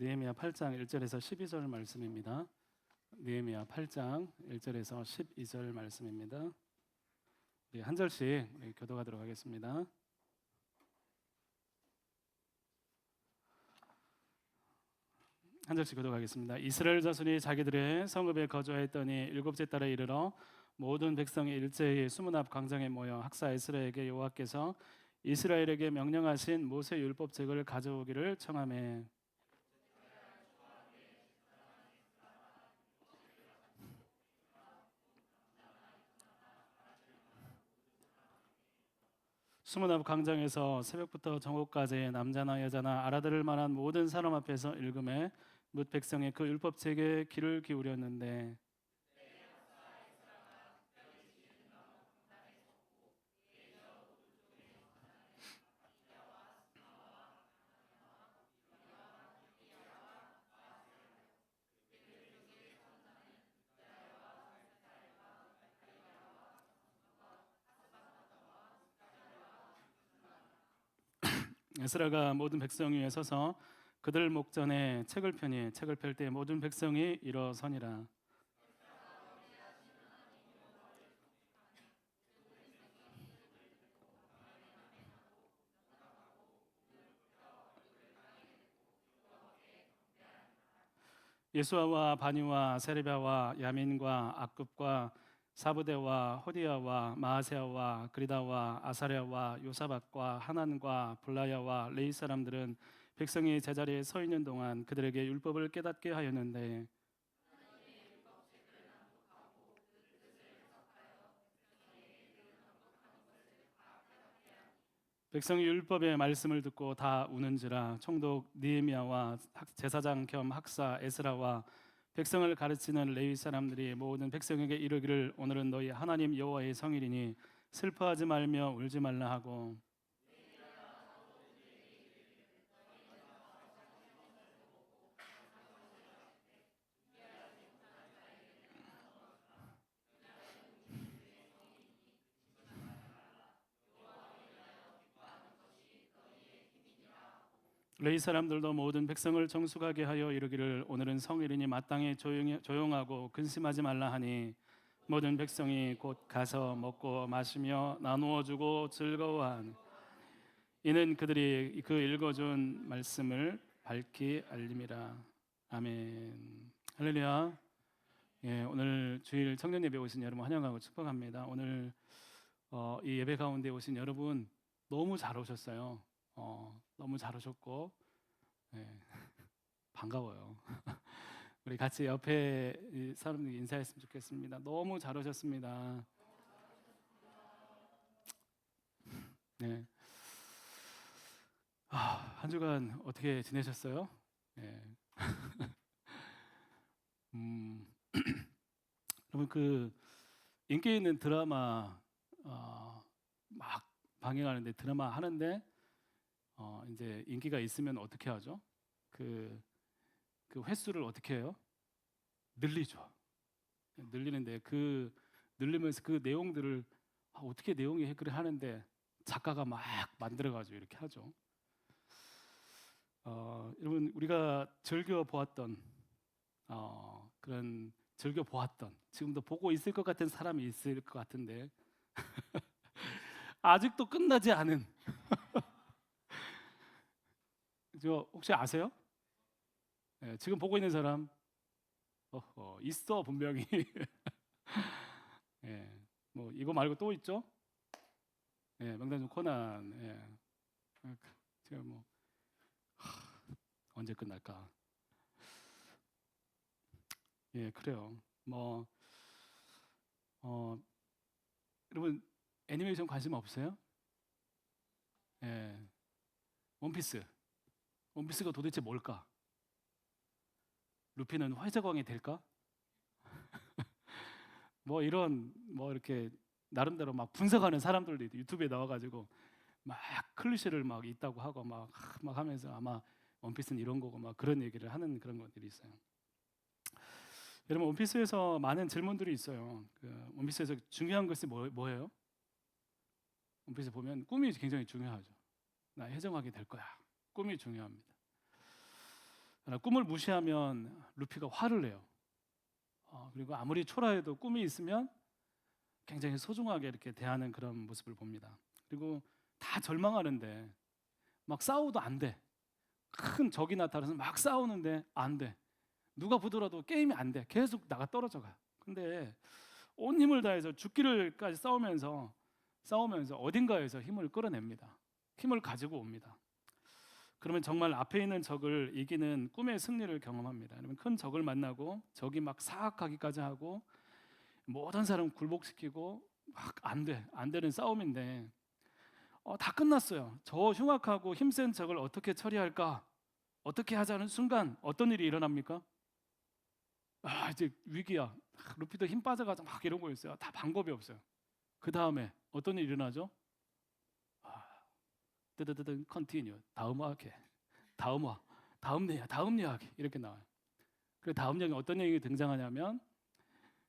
느헤미야 8장 1절에서 12절 말씀입니다. 느헤미야 8장 1절에서 12절 말씀입니다. 우리 한 절씩 교독하도록 하겠습니다. 한 절씩 교독하겠습니다. 이스라엘 자손이 자기들의 성읍에 거주하였더니 일곱째 달에 이르러 모든 백성이 일제히 수문 앞 광장에 모여 학사 에스라에게 여호와께서 이스라엘에게 명령하신 모세 율법책을 가져오기를 청하매 수문 앞 광장에서 새벽부터 정오까지 남자나 여자나 알아들을 만한 모든 사람 앞에서 읽음에 뭇 백성이 그 율법책에 귀를 기울였는데 에스라가 모든 백성 위에 서서 그들 목전에 책을 펴니 책을 펼 때 모든 백성이 일어서니라. 예수아와 바니와 세레비아와 야민과 악굽과 사부대와 호디야와 마아세아와 그리다와 아사랴와 요사박과 하난과 블라야와 레이 사람들은 백성이 제자리에 서 있는 동안 그들에게 율법을 깨닫게 하였는데 백성이 율법의 말씀을 듣고 다 우는지라. 총독 느헤미야와 제사장 겸 학사 에스라와 백성을 가르치는 레위 사람들이 모든 백성에게 이르기를 오늘은 너희 하나님 여호와의 성일이니 슬퍼하지 말며 울지 말라 하고 레위 사람들도 모든 백성을 정숙하게 하여 이르기를 오늘은 성일이니 마땅히 조용하고 근심하지 말라 하니 모든 백성이 곧 가서 먹고 마시며 나누어 주고 즐거워하니 이는 그들이 그 읽어준 말씀을 밝히 알림이라. 아멘. 할렐루야. 예, 오늘 주일 청년 예배 오신 여러분 환영하고 축복합니다. 오늘 이 예배 가운데 오신 여러분 너무 잘 오셨어요. 너무 잘 오셨고 예, 반가워요. 우리 같이 옆에 사람들 인사했으면 좋겠습니다. 너무 잘 오셨습니다. 네. 한 주간 어떻게 지내셨어요? 예. 여러분 그 인기 있는 드라마 막 방영하는데 드라마 하는데 이제 인기가 있으면 어떻게 하죠? 그 횟수를 어떻게 해요? 늘리죠. 늘리는데 그 늘리면서 그 내용들을 어떻게 내용이 그래 하는데 작가가 막 만들어가지고 이렇게 하죠. 여러분 우리가 즐겨 보았던 그런 즐겨 보았던 지금도 보고 있을 것 같은 사람이 있을 것 같은데 아직도 끝나지 않은 저 혹시 아세요? 네, 지금 보고 있는 사람 있어 분명히. 예, 뭐 이거 말고 또 있죠? 예, 명단중 코난. 예, 제가 뭐 언제 끝날까? 예, 그래요. 뭐 여러분 애니메이션 관심 없어요? 예, 원피스. 원피스가 도대체 뭘까? 루피는 화이자광이 될까? 뭐 이런 뭐 이렇게 나름대로 막 분석하는 사람들도 유튜브에 나와가지고 막 클리셰를 막 있다고 하고 막 하면서 아마 원피스는 이런 거고 막 그런 얘기를 하는 그런 것들이 있어요. 여러분 원피스에서 많은 질문들이 있어요. 그 원피스에서 중요한 것이 뭐예요? 원피스 보면 꿈이 굉장히 중요하죠. 나 해적하게 될 거야. 꿈이 중요합니다. 꿈을 무시하면 루피가 화를 내요. 그리고 아무리 초라해도 꿈이 있으면 굉장히 소중하게 이렇게 대하는 그런 모습을 봅니다. 그리고 다 절망하는데 막 싸워도 안 돼. 큰 적이 나타나서 막 싸우는데 안 돼. 누가 보더라도 게임이 안 돼. 계속 나가 떨어져 가. 근데 온 힘을 다해서 죽기를까지 싸우면서 어딘가에서 힘을 끌어냅니다. 힘을 가지고 옵니다. 그러면 정말 앞에 있는 적을 이기는 꿈의 승리를 경험합니다. 그러면 큰 적을 만나고 적이 막 사악하기까지 하고 모든 사람 굴복시키고 막 안 되는 싸움인데 다 끝났어요. 저 흉악하고 힘센 적을 어떻게 처리할까? 어떻게 하자는 순간 어떤 일이 일어납니까? 이제 위기야. 루피도 힘 빠져가지고 막 이러고 있어요. 다 방법이 없어요. 그 다음에 어떤 일이 일어나죠? 뜨드드든 컨티뉴. 다음 화게. 다음 화. 다음 이야기 이렇게 나와요. 그 다음 이야기 어떤 얘기가 등장하냐면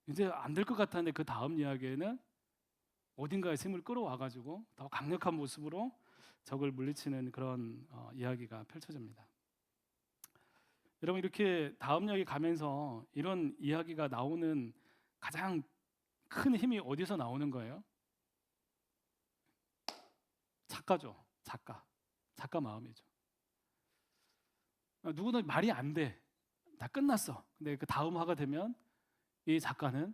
이제 안 될 것 같았는데 그 다음 이야기에는 어딘가에 힘을 끌어와가지고 더 강력한 모습으로 적을 물리치는 그런 이야기가 펼쳐집니다. 여러분 이렇게 다음 이야기 가면서 이런 이야기가 나오는 가장 큰 힘이 어디서 나오는 거예요? 작가죠. 작가 마음이죠. 누구나 말이 안 돼. 다 끝났어. 근데 그 다음 화가 되면 이 작가는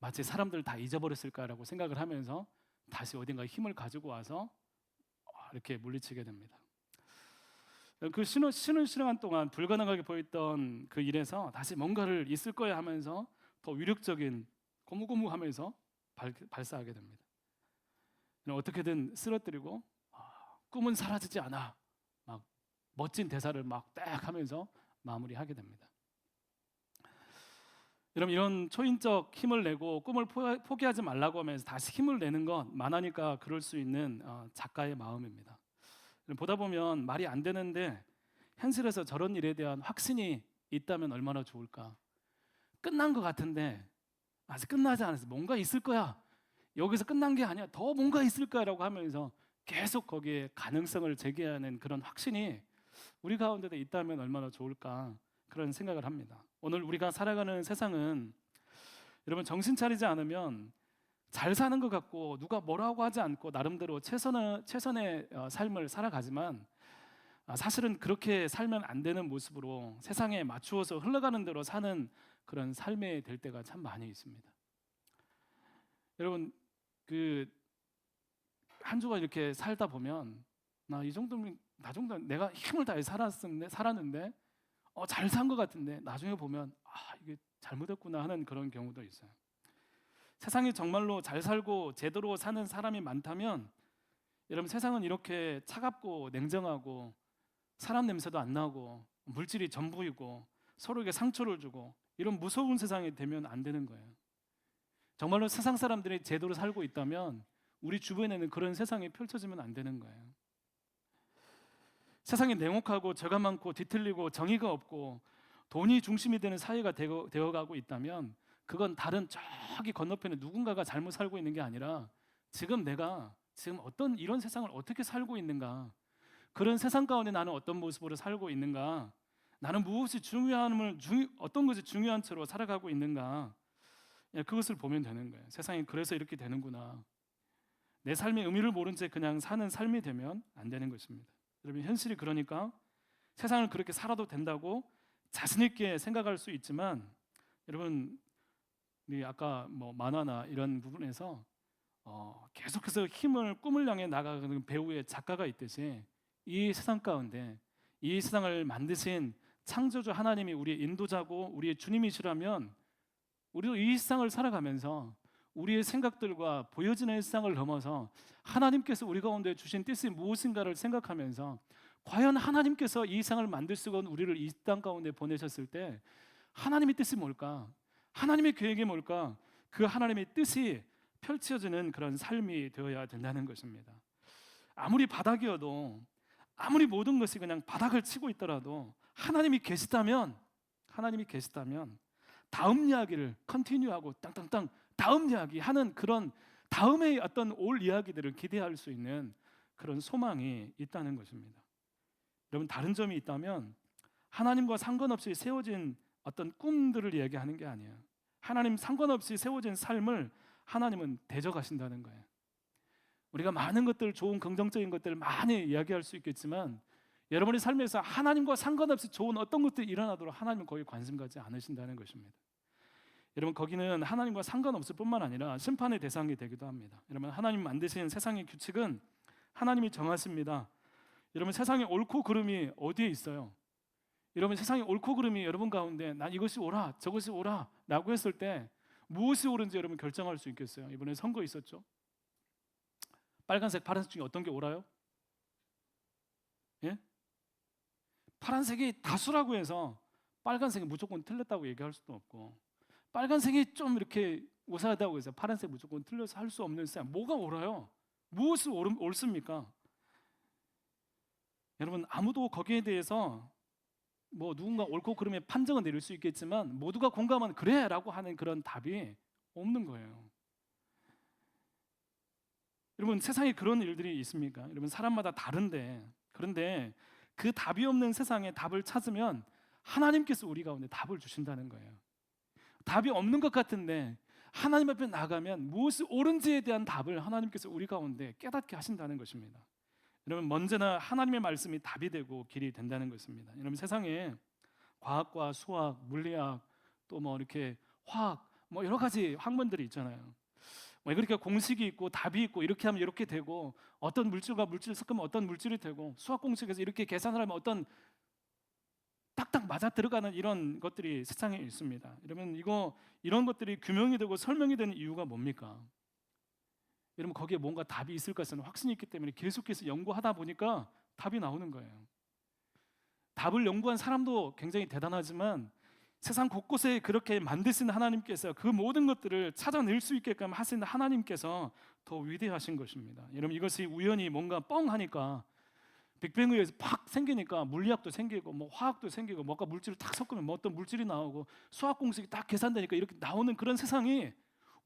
마치 사람들을 다 잊어버렸을까라고 생각을 하면서 다시 어딘가에 힘을 가지고 와서 이렇게 물리치게 됩니다. 그 쉬는 시간 동안 불가능하게 보였던 그 일에서 다시 뭔가를 있을 거야 하면서 더 위력적인 고무고무하면서 발사하게 됩니다. 어떻게든 쓰러뜨리고 꿈은 사라지지 않아. 막 멋진 대사를 막 딱 하면서 마무리하게 됩니다. 여러분 이런 초인적 힘을 내고 꿈을 포기하지 말라고 하면서 다시 힘을 내는 건 만화니까 그럴 수 있는 작가의 마음입니다. 보다 보면 말이 안 되는데 현실에서 저런 일에 대한 확신이 있다면 얼마나 좋을까. 끝난 것 같은데 아직 끝나지 않았어. 뭔가 있을 거야. 여기서 끝난 게 아니야. 더 뭔가 있을 거야라고 하면서 계속 거기에 가능성을 제기하는 그런 확신이 우리 가운데도 있다면 얼마나 좋을까 그런 생각을 합니다. 오늘 우리가 살아가는 세상은 여러분 정신 차리지 않으면 잘 사는 것 같고 누가 뭐라고 하지 않고 나름대로 최선의 삶을 살아가지만 사실은 그렇게 살면 안 되는 모습으로 세상에 맞추어서 흘러가는 대로 사는 그런 삶이 될 때가 참 많이 있습니다. 여러분 그 한 주가 이렇게 살다 보면 나 정도는 내가 힘을 다해 살았는데 잘 산 것 같은데 나중에 보면 이게 잘못했구나 하는 그런 경우도 있어요. 세상이 정말로 잘 살고 제대로 사는 사람이 많다면 여러분 세상은 이렇게 차갑고 냉정하고 사람 냄새도 안 나고 물질이 전부이고 서로에게 상처를 주고 이런 무서운 세상이 되면 안 되는 거예요. 정말로 세상 사람들이 제대로 살고 있다면 우리 주변에는 그런 세상이 펼쳐지면 안 되는 거예요. 세상이 냉혹하고 죄가 많고 뒤틀리고 정의가 없고 돈이 중심이 되는 사회가 되어가고 있다면 그건 다른 저기 건너편에 누군가가 잘못 살고 있는 게 아니라 내가 어떤 이런 세상을 어떻게 살고 있는가, 그런 세상 가운데 나는 어떤 모습으로 살고 있는가, 나는 어떤 것이 중요한 채로 살아가고 있는가, 그것을 보면 되는 거예요. 세상이 그래서 이렇게 되는구나. 내 삶의 의미를 모른 채 그냥 사는 삶이 되면 안 되는 것입니다. 여러분 현실이 그러니까 세상을 그렇게 살아도 된다고 자신 있게 생각할 수 있지만 여러분 아까 만화나 이런 부분에서 계속해서 꿈을 향해 나가는 배우의 작가가 있듯이 이 세상 가운데 이 세상을 만드신 창조주 하나님이 우리의 인도자고 우리의 주님이시라면 우리도 이 세상을 살아가면서 우리의 생각들과 보여지는 세상을 넘어서 하나님께서 우리 가운데 주신 뜻이 무엇인가를 생각하면서 과연 하나님께서 이 세상을 만드시고 우리를 이 땅 가운데 보내셨을 때 하나님의 뜻이 뭘까? 하나님의 계획이 뭘까? 그 하나님의 뜻이 펼쳐지는 그런 삶이 되어야 된다는 것입니다. 아무리 바닥이어도 아무리 모든 것이 그냥 바닥을 치고 있더라도 하나님이 계시다면 다음 이야기를 컨티뉴하고 땅땅땅 다음 이야기 하는 그런 다음에 어떤 올 이야기들을 기대할 수 있는 그런 소망이 있다는 것입니다. 여러분 다른 점이 있다면 하나님과 상관없이 세워진 어떤 꿈들을 얘기하는 게 아니에요. 하나님 상관없이 세워진 삶을 하나님은 대적하신다는 거예요. 우리가 많은 것들, 좋은 긍정적인 것들을 많이 이야기할 수 있겠지만 여러분의 삶에서 하나님과 상관없이 좋은 어떤 것들이 일어나도록 하나님은 거기 관심 갖지 않으신다는 것입니다. 여러분, 거기는 하나님과 상관없을 뿐만 아니라 심판의 대상이 되기도 합니다. 여러분, 하나님 만드신 세상의 규칙은 하나님이 정하십니다. 여러분, 세상의 옳고 그름이 어디에 있어요? 여러분, 세상의 옳고 그름이 여러분 가운데 난 이것이 옳아 저것이 옳아 라고 했을 때 무엇이 옳은지 여러분 결정할 수 있겠어요? 이번에 선거 있었죠? 빨간색 파란색 중에 어떤 게 옳아요? 예? 파란색이 다수라고 해서 빨간색이 무조건 틀렸다고 얘기할 수도 없고, 빨간색이 좀 이렇게 우세하다고 해서 파란색 무조건 틀려서 할 수 없는 세상. 뭐가 옳아요? 무엇이 옳습니까? 여러분, 아무도 거기에 대해서 뭐 누군가 옳고 그름에 판정을 내릴 수 있겠지만 모두가 공감하는 그래 라고 하는 그런 답이 없는 거예요. 여러분, 세상에 그런 일들이 있습니까? 여러분, 사람마다 다른데, 그런데 그 답이 없는 세상에 답을 찾으면 하나님께서 우리 가운데 답을 주신다는 거예요. 답이 없는 것 같은데 하나님 앞에 나가면 무엇이 옳은지에 대한 답을 하나님께서 우리 가운데 깨닫게 하신다는 것입니다. 여러분, 언제나 하나님의 말씀이 답이 되고 길이 된다는 것입니다. 여러분, 세상에 과학과 수학, 물리학, 또 뭐 이렇게 화학, 뭐 여러 가지 학문들이 있잖아요. 뭐 그렇게 공식이 있고 답이 있고 이렇게 하면 이렇게 되고, 어떤 물질과 물질을 섞으면 어떤 물질이 되고, 수학 공식에서 이렇게 계산을 하면 어떤 딱딱 맞아 들어가는 이런 것들이 세상에 있습니다. 여러분, 이런 것들이 규명이 되고 설명이 되는 이유가 뭡니까? 여러분, 거기에 뭔가 답이 있을 것은 확신이 있기 때문에 계속해서 연구하다 보니까 답이 나오는 거예요. 답을 연구한 사람도 굉장히 대단하지만 세상 곳곳에 그렇게 만드신 하나님께서 그 모든 것들을 찾아낼 수 있게끔 하신 하나님께서 더 위대하신 것입니다. 여러분, 이것이 우연히 뭔가 뻥 하니까 빅뱅에 의해서 팍 생기니까 물리학도 생기고 뭐 화학도 생기고 뭔가 물질을 탁 섞으면 뭐 어떤 물질이 나오고 수학 공식이 딱 계산되니까 이렇게 나오는 그런 세상이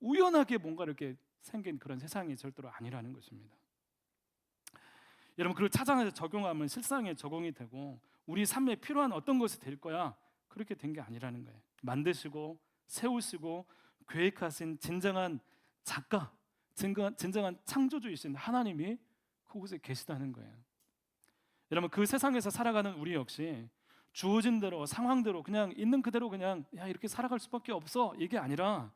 우연하게 뭔가 이렇게 생긴 그런 세상이 절대로 아니라는 것입니다. 여러분, 그걸 찾아내서 적용하면 실상에 적용이 되고 우리 삶에 필요한 어떤 것이 될 거야, 그렇게 된 게 아니라는 거예요. 만드시고 세우시고 계획하신 진정한 작가, 진정한 창조주이신 하나님이 그곳에 계시다는 거예요. 여러분, 그 세상에서 살아가는 우리 역시 주어진 대로 상황대로 그냥 있는 그대로 그냥 야 이렇게 살아갈 수밖에 없어, 이게 아니라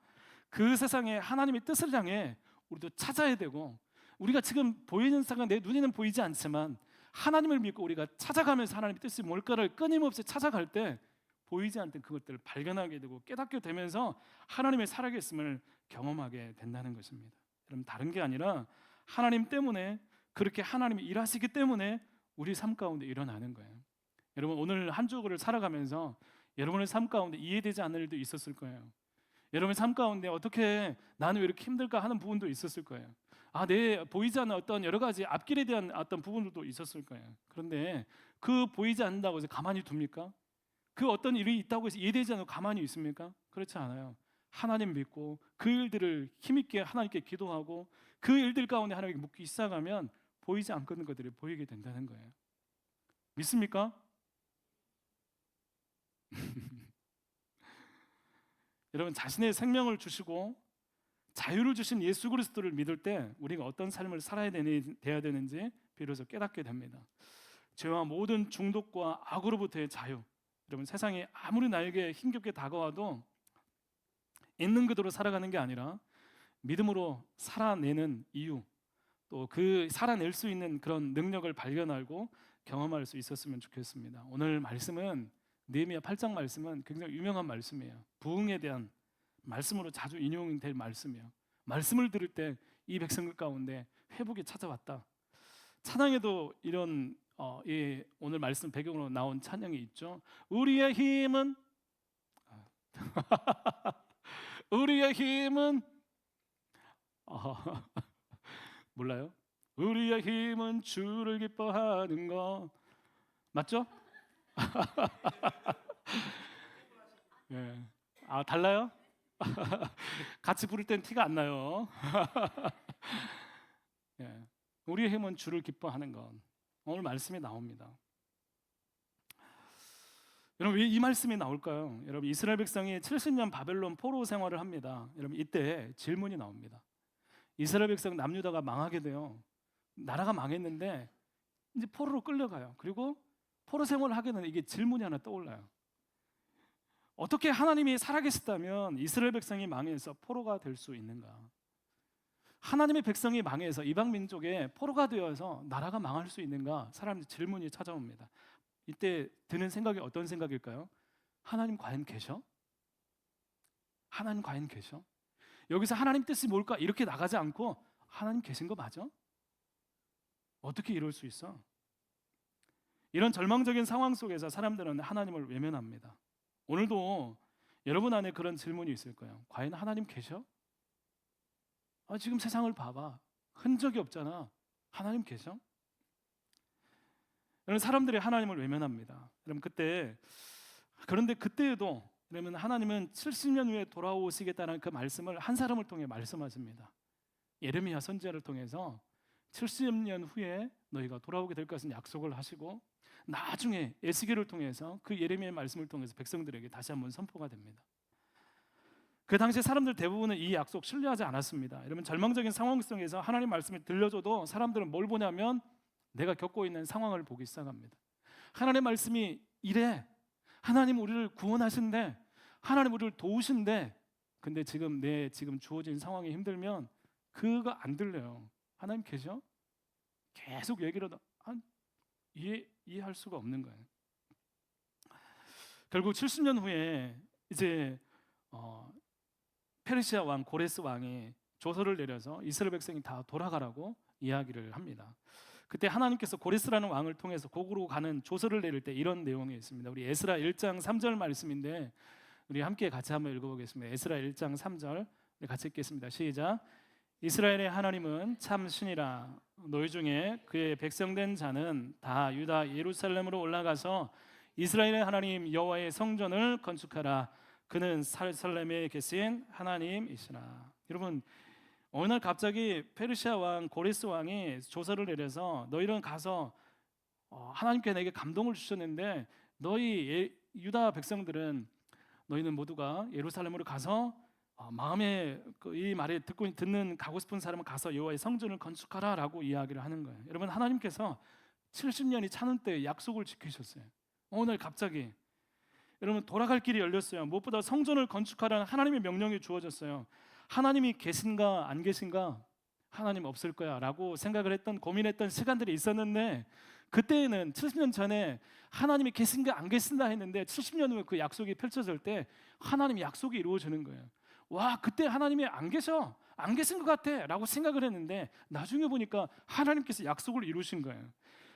그 세상에 하나님의 뜻을 향해 우리도 찾아야 되고, 우리가 지금 보이는 세상, 내 눈에는 보이지 않지만 하나님을 믿고 우리가 찾아가면서 하나님의 뜻이 뭘까를 끊임없이 찾아갈 때 보이지 않던 그것들을 발견하게 되고 깨닫게 되면서 하나님의 살아계심을 경험하게 된다는 것입니다. 여러분, 다른 게 아니라 하나님 때문에, 그렇게 하나님이 일하시기 때문에 우리 삶 가운데 일어나는 거예요. 여러분, 오늘 한 주를 살아가면서 여러분의 삶 가운데 이해되지 않는 일도 있었을 거예요. 여러분의 삶 가운데 어떻게 나는 왜 이렇게 힘들까 하는 부분도 있었을 거예요. 내 보이지 않는 어떤 여러 가지 앞길에 대한 어떤 부분들도 있었을 거예요. 그런데 그 보이지 않는다고 해서 가만히 둡니까? 그 어떤 일이 있다고 해서 이해되지 않고 가만히 있습니까? 그렇지 않아요. 하나님 믿고 그 일들을 힘있게 하나님께 기도하고 그 일들 가운데 하나님께 묻기 시작하면 보이지 않는 것들이 보이게 된다는 거예요. 믿습니까? 여러분, 자신의 생명을 주시고 자유를 주신 예수 그리스도를 믿을 때 우리가 어떤 삶을 살아야 돼야 되는지 비로소 깨닫게 됩니다. 죄와 모든 중독과 악으로부터의 자유. 여러분, 세상이 아무리 나에게 힘겹게 다가와도 있는 그대로 살아가는 게 아니라 믿음으로 살아내는 이유, 또 그 살아낼 수 있는 그런 능력을 발견하고 경험할 수 있었으면 좋겠습니다. 오늘 말씀은 느헤미야 8장 말씀은 굉장히 유명한 말씀이에요. 부흥에 대한 말씀으로 자주 인용될 말씀이에요. 말씀을 들을 때 이 백성들 가운데 회복이 찾아왔다. 찬양에도 이런 오늘 말씀 배경으로 나온 찬양이 있죠. 우리의 힘은 우리의 힘은 몰라요? 우리의 힘은 주를 기뻐하는 것, 맞죠? 예. 달라요? 같이 부를 땐 티가 안 나요. 예. 우리의 힘은 주를 기뻐하는 것, 오늘 말씀에 나옵니다. 여러분 왜 이 말씀이 나올까요? 여러분 이스라엘 백성이 70년 바벨론 포로 생활을 합니다. 여러분 이때 질문이 나옵니다. 이스라엘 백성 남유다가 망하게 돼요. 나라가 망했는데 이제 포로로 끌려가요. 그리고 포로 생활을 하게 되는 이게 질문이 하나 떠올라요. 어떻게 하나님이 살아계셨다면 이스라엘 백성이 망해서 포로가 될 수 있는가? 하나님의 백성이 망해서 이방 민족의 포로가 되어서 나라가 망할 수 있는가? 사람들이 질문이 찾아옵니다. 이때 드는 생각이 어떤 생각일까요? 하나님 과연 계셔? 하나님 과연 계셔? 여기서 하나님 뜻이 뭘까? 이렇게 나가지 않고 하나님 계신 거 맞아? 어떻게 이럴 수 있어? 이런 절망적인 상황 속에서 사람들은 하나님을 외면합니다. 오늘도 여러분 안에 그런 질문이 있을 거예요. 과연 하나님 계셔? 지금 세상을 봐봐. 흔적이 없잖아. 하나님 계셔? 여러분 사람들이 하나님을 외면합니다. 그런데 그때에도 그러면 하나님은 70년 후에 돌아오시겠다는 그 말씀을 한 사람을 통해 말씀하십니다. 예레미야 선지자를 통해서 70년 후에 너희가 돌아오게 될 것은 약속을 하시고 나중에 에스겔을 통해서 그 예레미야의 말씀을 통해서 백성들에게 다시 한번 선포가 됩니다. 그 당시 사람들 대부분은 이 약속 신뢰하지 않았습니다. 여러분 절망적인 상황 속에서 하나님 말씀을 들려줘도 사람들은 뭘 보냐면 내가 겪고 있는 상황을 보기 시작합니다. 하나님의 말씀이 이래. 하나님 우리를 구원하신대. 하나님 우리를 도우신대. 근데 지금 지금 주어진 상황이 힘들면 그거 안 들려요. 하나님 계셔? 계속 얘기를 하다 이해할 수가 없는 거예요. 결국 70년 후에 이제 페르시아 왕 고레스 왕이 조서를 내려서 이스라엘 백성이 다 돌아가라고 이야기를 합니다. 그때 하나님께서 고레스라는 왕을 통해서 곡으로 가는 조서를 내릴 때 이런 내용이 있습니다. 우리 에스라 1장 3절 말씀인데 우리 함께 같이 한번 읽어보겠습니다. 에스라 1장 3절 우리 같이 읽겠습니다. 시작. 이스라엘의 하나님은 참 신이라. 너희 중에 그의 백성된 자는 다 유다 예루살렘으로 올라가서 이스라엘의 하나님 여호와의 성전을 건축하라. 그는 살렘에 계신 하나님이시라. 여러분 어느 날 갑자기 페르시아 왕 고레스 왕이 조서를 내려서 너희는 가서 하나님께 내게 감동을 주셨는데 너희 유다 백성들은 너희는 모두가 예루살렘으로 가서 마음에 이 말에 듣는 가고 싶은 사람은 가서 여호와의 성전을 건축하라라고 이야기를 하는 거예요. 여러분 하나님께서 70년이 차는 때 약속을 지키셨어요. 오늘 갑자기 여러분 돌아갈 길이 열렸어요. 무엇보다 성전을 건축하라는 하나님의 명령이 주어졌어요. 하나님이 계신가 안 계신가? 하나님 없을 거야 라고 생각을 했던 고민했던 시간들이 있었는데 그때는 70년 전에 하나님이 계신가 안 계신가 했는데 70년 후에 그 약속이 펼쳐질 때 하나님 약속이 이루어지는 거예요. 와 그때 하나님이 안 계신 것 같아 라고 생각을 했는데 나중에 보니까 하나님께서 약속을 이루신 거예요.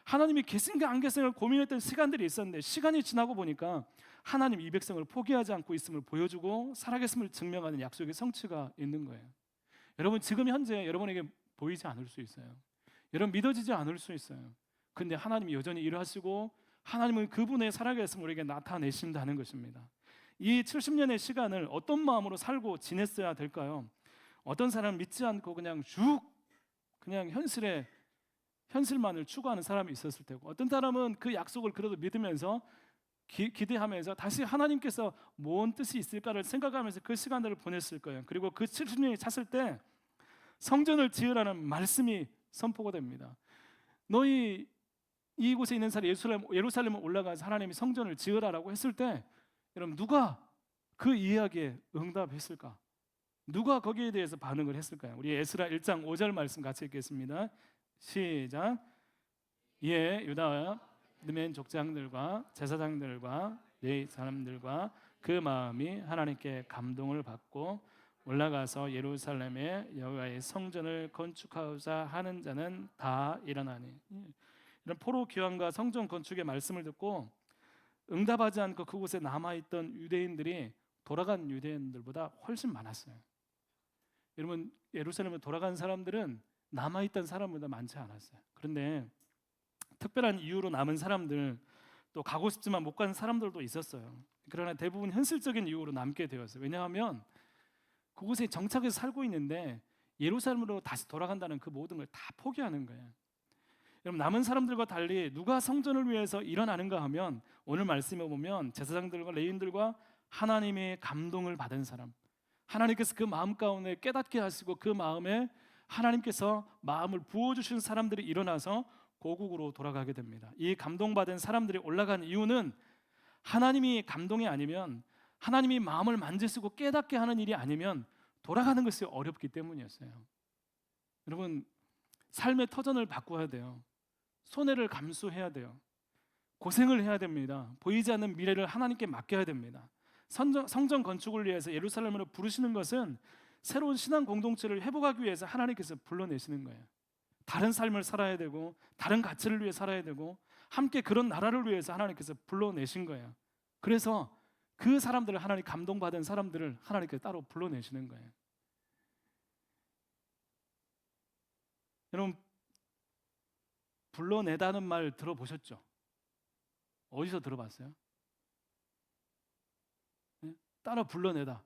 하나님이 계신가 안 계신가 고민했던 시간들이 있었는데 시간이 지나고 보니까 하나님 이 백성을 포기하지 않고 있음을 보여주고 살아계심을 증명하는 약속의 성취가 있는 거예요. 여러분 지금 현재 여러분에게 보이지 않을 수 있어요. 여러분 믿어지지 않을 수 있어요. 근데 하나님이 여전히 일하시고 하나님은 그분의 살아계심을 우리에게 나타내신다는 것입니다. 이 70년의 시간을 어떤 마음으로 살고 지냈어야 될까요? 어떤 사람은 믿지 않고 그냥 그냥 현실만을 추구하는 사람이 있었을 테고 어떤 사람은 그 약속을 그래도 믿으면서 기대하면서 다시 하나님께서 뭔 뜻이 있을까를 생각하면서 그 시간들을 보냈을 거예요. 그리고 그 70년이 찼을 때 성전을 지으라는 말씀이 선포가 됩니다. 너희 이곳에 있는 사람 예루살렘에 올라가서 하나님이 성전을 지으라라고 했을 때 여러분 누가 그 이야기에 응답했을까? 누가 거기에 대해서 반응을 했을까요? 우리 에스라 1장 5절 말씀 같이 읽겠습니다. 시작. 이에 유다와 느멘 족장들과 제사장들과 레위 사람들과 그 마음이 하나님께 감동을 받고 올라가서 예루살렘에 여호와의 성전을 건축하고자 하는 자는 다 일어나니. 이런 포로 귀환과 성전 건축의 말씀을 듣고 응답하지 않고 그곳에 남아있던 유대인들이 돌아간 유대인들보다 훨씬 많았어요. 여러분 예루살렘에 돌아간 사람들은 남아있던 사람보다 많지 않았어요. 그런데 특별한 이유로 남은 사람들 또 가고 싶지만 못 가는 사람들도 있었어요. 그러나 대부분 현실적인 이유로 남게 되었어요. 왜냐하면 그곳에 정착해서 살고 있는데 예루살렘으로 다시 돌아간다는 그 모든 걸 다 포기하는 거예요. 여러분, 남은 사람들과 달리 누가 성전을 위해서 일어나는가 하면 오늘 말씀에 보면 제사장들과 레위인들과 하나님의 감동을 받은 사람, 하나님께서 그 마음 가운데 깨닫게 하시고 그 마음에 하나님께서 마음을 부어주신 사람들이 일어나서 고국으로 돌아가게 됩니다. 이 감동받은 사람들이 올라간 이유는 하나님이 감동이 아니면, 하나님이 마음을 만지시고 깨닫게 하는 일이 아니면 돌아가는 것이 어렵기 때문이었어요. 여러분, 삶의 터전을 바꿔야 돼요. 손해를 감수해야 돼요. 고생을 해야 됩니다. 보이지 않는 미래를 하나님께 맡겨야 됩니다. 성전 건축을 위해서 예루살렘으로 부르시는 것은 새로운 신앙 공동체를 회복하기 위해서 하나님께서 불러내시는 거예요. 다른 삶을 살아야 되고 다른 가치를 위해 살아야 되고 함께 그런 나라를 위해서 하나님께서 불러내신 거예요. 그래서 그 사람들을, 하나님 감동받은 사람들을 하나님께서 따로 불러내시는 거예요. 여러분, 불러내다는 말 들어보셨죠? 어디서 들어봤어요? 네? 따로 불러내다,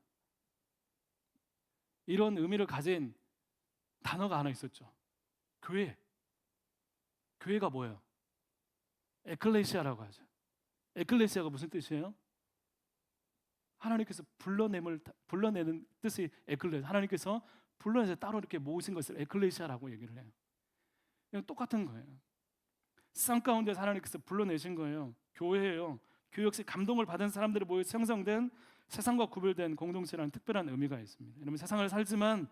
이런 의미를 가진 단어가 하나 있었죠. 교회. 교회가 뭐예요? 에클레시아라고 하죠. 에클레시아가 무슨 뜻이에요? 하나님께서 불러내는 뜻이 에클레시아. 하나님께서 불러내서 따로 이렇게 모으신 것을 에클레시아라고 얘기를 해요. 이건 똑같은 거예요. 세상 가운데서 하나님께서 불러내신 거예요. 교회예요. 교회 역시 감동을 받은 사람들이 모여 형성된 세상과 구별된 공동체라는 특별한 의미가 있습니다. 여러분, 세상을 살지만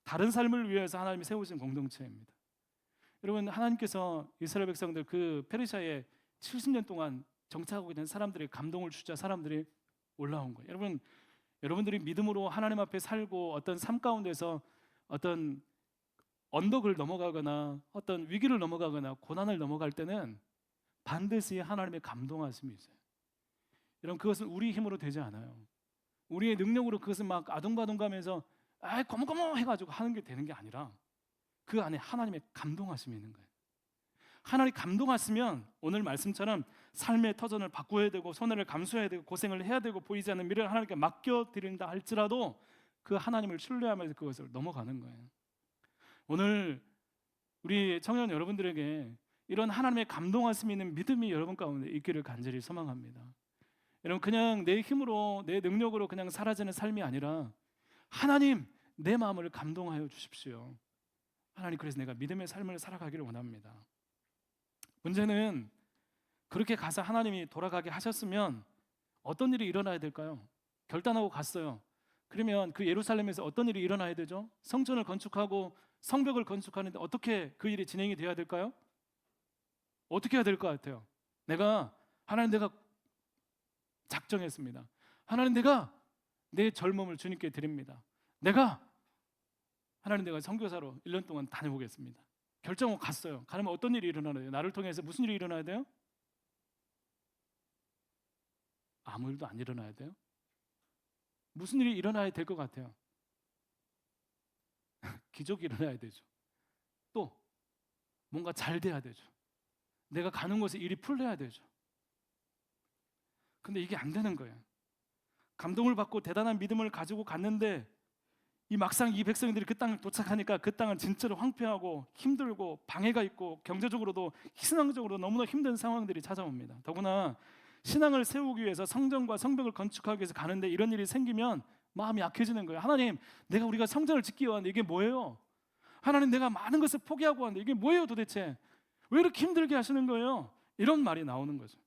다른 삶을 위해서 하나님이 세우신 공동체입니다. 여러분, 하나님께서 이스라엘 백성들 그 페르시아에 70년 동안 정착하고 있는 사람들의 감동을 주자 사람들이 올라온 거예요. 여러분들이 믿음으로 하나님 앞에 살고 어떤 삶 가운데서 어떤 언덕을 넘어가거나 어떤 위기를 넘어가거나 고난을 넘어갈 때는 반드시 하나님의 감동하심이 있어요. 여러분, 그것은 우리 힘으로 되지 않아요. 우리의 능력으로 그것을 막 아둥바둥가면서 고모고모 해가지고 하는 게 되는 게 아니라 그 안에 하나님의 감동하심이 있는 거예요. 하나님 감동하시면 오늘 말씀처럼 삶의 터전을 바꿔야 되고 손해를 감수해야 되고 고생을 해야 되고 보이지 않는 미래를 하나님께 맡겨드린다 할지라도 그 하나님을 신뢰하면서 그것을 넘어가는 거예요. 오늘 우리 청년 여러분들에게 이런 하나님의 감동하심이 있는 믿음이 여러분 가운데 있기를 간절히 소망합니다. 여러분, 그냥 내 힘으로 내 능력으로 그냥 사라지는 삶이 아니라 하나님, 내 마음을 감동하여 주십시오. 하나님, 그래서 내가 믿음의 삶을 살아가기를 원합니다. 문제는 그렇게 가서 하나님이 돌아가게 하셨으면 어떤 일이 일어나야 될까요? 결단하고 갔어요. 그러면 그 예루살렘에서 어떤 일이 일어나야 되죠? 성전을 건축하고 성벽을 건축하는데 어떻게 그 일이 진행이 돼야 될까요? 어떻게 해야 될 것 같아요? 하나님, 내가 작정했습니다. 하나님, 내가 내 젊음을 주님께 드립니다. 하나님, 내가 선교사로 1년 동안 다녀보겠습니다. 결정하고 갔어요. 가면 어떤 일이 일어나야 돼요? 나를 통해서 무슨 일이 일어나야 돼요? 아무 일도 안 일어나야 돼요? 무슨 일이 일어나야 될 것 같아요? 기적이 일어나야 되죠. 또 뭔가 잘 돼야 되죠. 내가 가는 곳에 일이 풀려야 되죠. 근데 이게 안 되는 거예요. 감동을 받고 대단한 믿음을 가지고 갔는데 막상 이 백성들이 그 땅에 도착하니까 그 땅은 진짜로 황폐하고 힘들고 방해가 있고 경제적으로도 신앙적으로 너무나 힘든 상황들이 찾아옵니다. 더구나 신앙을 세우기 위해서 성전과 성벽을 건축하기 위해서 가는데 이런 일이 생기면 마음이 약해지는 거예요. 하나님, 우리가 성전을 짓기 위한데 이게 뭐예요? 하나님, 내가 많은 것을 포기하고 왔는데 이게 뭐예요 도대체? 왜 이렇게 힘들게 하시는 거예요? 이런 말이 나오는 거죠.